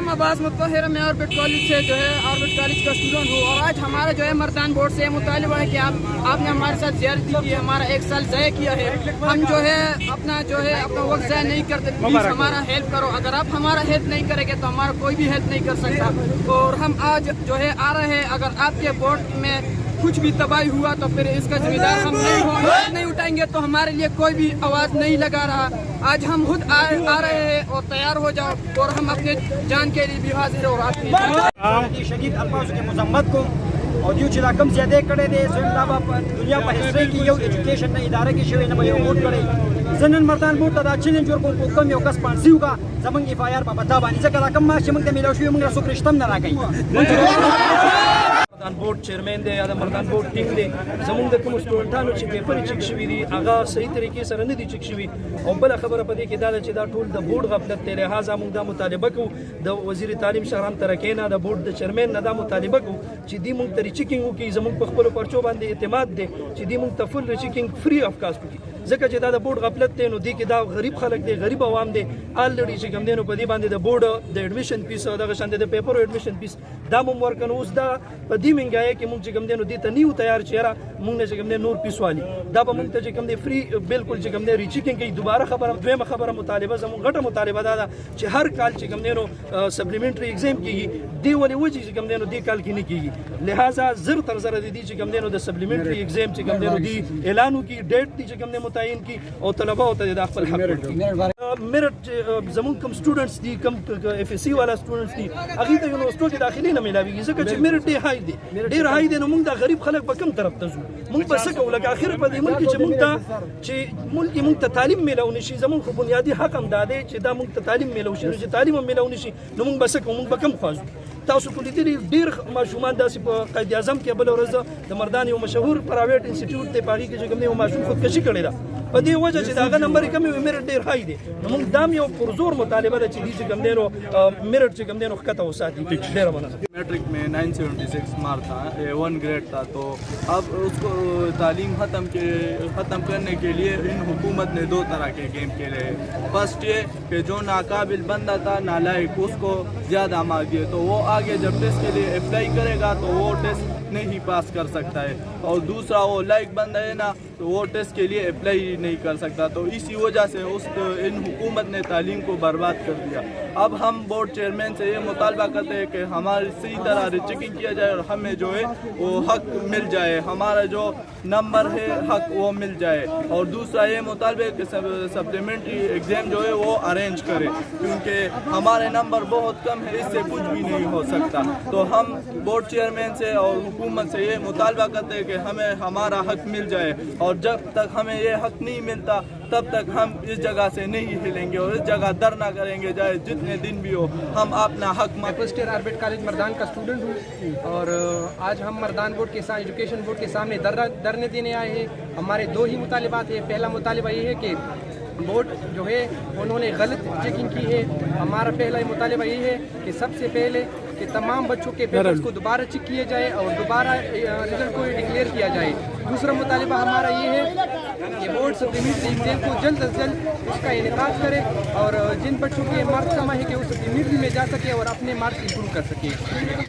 नाम अब्बास मुत्तहिर, मैं orbit college से जो है ऑर्बिट कॉलेज का स्टूडेंट हूँ। और आज हमारा जो है मर्दान बोर्ड से मुतालिबा है कि आपने हमारे साथ ज़्यादती की, हमारा एक साल ज़ाया किया है। हम जो है अपना वक्त ज़ाया नहीं करते, प्लीज़ हमारा हेल्प करो। अगर आप हमारा हेल्प नहीं करेंगे तो हमारा कोई भी हेल्प नहीं कर सकता। और हम आज जो है आ रहे हैं, अगर आपके बोर्ड में कुछ भी तबाही हुआ तो फिर इसका जिम्मेदार हम नहीं उठाएंगे, तो हमारे लिए कोई भी आवाज़ नहीं लगा रहा। आज हम खुद आ रहे हैं और तैयार हो जाओ और हम अपने जान के लिए भी हाजिर हो रहे शदीद अल्फाज के मजम्मत को और यूँ चिला कम ज़्यादा करे दे दुनिया पर हिस्से की यो एजुकेशन न इदारे की शवे न भाई वोट करे जनन मर्दान बोर्ड तदा चैलेंज और को कम यो कस पांसिव का जमंग एफआईआर पर बता बानी से कला कम माश मंग मिलो शवे मंग रसो कृष्णम न रागई मर्दान बोर्ड चेयरमैन दे या मर्दान बोर्ड टीम दे जमंग द कुम स्टूडेंटानो ची पेपर चेक शवी दी आगा सही तरीके से रन दी चेक शवी और बला खबर पदे के दाल च दा टूल द बोर्ड गफलत ते लिहाजा मंग दा मुतालिबा को द वजीर तालीम शहराम तरकेना द बोर्ड द चेयरमैन न दा मुतालिबा को ची दी मंग तरी चेकिंग की जमंग पखपलो परचो बांधे एतमाद दे ची दी मंग तफुल चेकिंग फ्री ऑफ कास्ट की जका च दा बोर्ड गफलत ते नो दी के दा गरीब खलक दे गरीब आवाम दे ऑलरेडी ची गम दे नो पदी बांधे द बोर्ड द एडमिशन फीस द गशन दे पेपर एडमिशन फीस दा मंग वर्कन उस दा पदी मंग आए कि मंग ची गम दे नो दी त न्यू तैयार चेहरा मंग ने ची गम दे नूर फीस वाली दा मंग ते ची गम दे फ्री बिल्कुल ची गम दे रीचेकिंग की दोबारा खबर द्वेम खबर मुतालिबा जम गट मुतालिबा दा ची हर काल ची गम दे नो सप्लीमेंट्री एग्जाम की दी वाली वो ची गम दे नो दी काल की नहीं की लिहाजा जर तर जरा दी ची गम दे नो द सप्लीमेंट्री एग्जाम ची गम दे नो दी ऐलान की डेट दी ची गम दे मुतायन की और तलबा होता है दाखिल हक मेरिट जमुन कम स्टूडेंट्स दी कम एफएससी वाला स्टूडेंट्स दी अगी तो यूनिवर्सिटी के दाखिले न मिलावी जका च merit day high they know मुंग दा गरीब खलक बकम तरफ तजू मुंग बस को लक आखिर पर मुल्क च मुंग ता च मुल्क मुंग ता तालीम मिलाव निशी जमुन को बुनियादी हक हम दादे च दा मुंग ता तालीम मिलाव श च तालीम मिलाव निशी नो मुंग बस को मुंग बकम खाजू تاسو کو لیدلی ډیر ماشومان داسې په قائد اعظم کې بل ورځ د مردان یو مشهور پرایویټ انسټیټیوټ ته پاږي کې کوم یو ماشوم خودکشي کړی دا په دې وجه چې دا نمبر کم یو میرټ ډیر هاي دی نو موږ دام یو پرزور مطالبه ده چې دې کوم دیرو میرټ چې کوم دیرو خطه وساتي ډیر مننه मैट्रिक में 976 मार्क था, 1 ग्रेड था। तो अब उसको तालीम ख़त्म करने के लिए इन हुकूमत ने 2 तरह के गेम खेले। फर्स्ट ये कि जो नाकाबिल बंदा था नालायक उसको ज़्यादा मार्क दिए, तो वो आगे जब टेस्ट के लिए अप्लाई करेगा तो वो टेस्ट नहीं पास कर सकता है। और दूसरा वो लायक बंदा है ना, तो वो टेस्ट के लिए अप्लाई नहीं कर सकता। तो इसी वजह से इन हुकूमत ने तालीम को बर्बाद कर दिया। अब हम बोर्ड चेयरमैन से ये मुतालबा करते हैं कि हमारी सही तरह रीचेकिंग किया जाए और हमें जो है वो हक मिल जाए, हमारा जो नंबर है हक वो मिल जाए। और दूसरा ये मुतालबे कि सप्लीमेंट्री एग्ज़ाम जो है वो अरेंज करे, क्योंकि हमारे नंबर बहुत कम है, इससे कुछ भी नहीं हो सकता। तो हम बोर्ड चेयरमैन से और हुकूमत से ये मुतालबा करते हैं कि हमें हमारा हक मिल जाए। और जब तक हमें ये हक नहीं मिलता तब तक हम इस जगह से नहीं हिलेंगे और इस जगह धरना करेंगे, चाहे जितने दिन भी हो हम अपना हक। मैं first year orbit college Mardan का स्टूडेंट हूँ और आज हम मर्दान बोर्ड के साथ एजुकेशन बोर्ड के सामने धरने देने आए हैं। हमारे 2 ही मुतालिबात है। पहला मुतालिबा ये है कि बोर्ड जो है उन्होंने गलत चेकिंग की है। हमारा पहला मुतालिबा ये है कि सबसे पहले कि तमाम बच्चों के पेपर्स को दोबारा चेक किए जाए और दोबारा रिजल्ट को डिक्लेयर किया जाए। दूसरा मुतालिबा हमारा ये है कि बोर्ड सप्लीमेंट्री एग्जाम को जल्द अज जल्द उसका इनेकाद करे और जिन बच्चों के मार्क्स कम है कि वो सप्लीमेंट्री में जा सके और अपने मार्क्स इंप्रूव कर सके।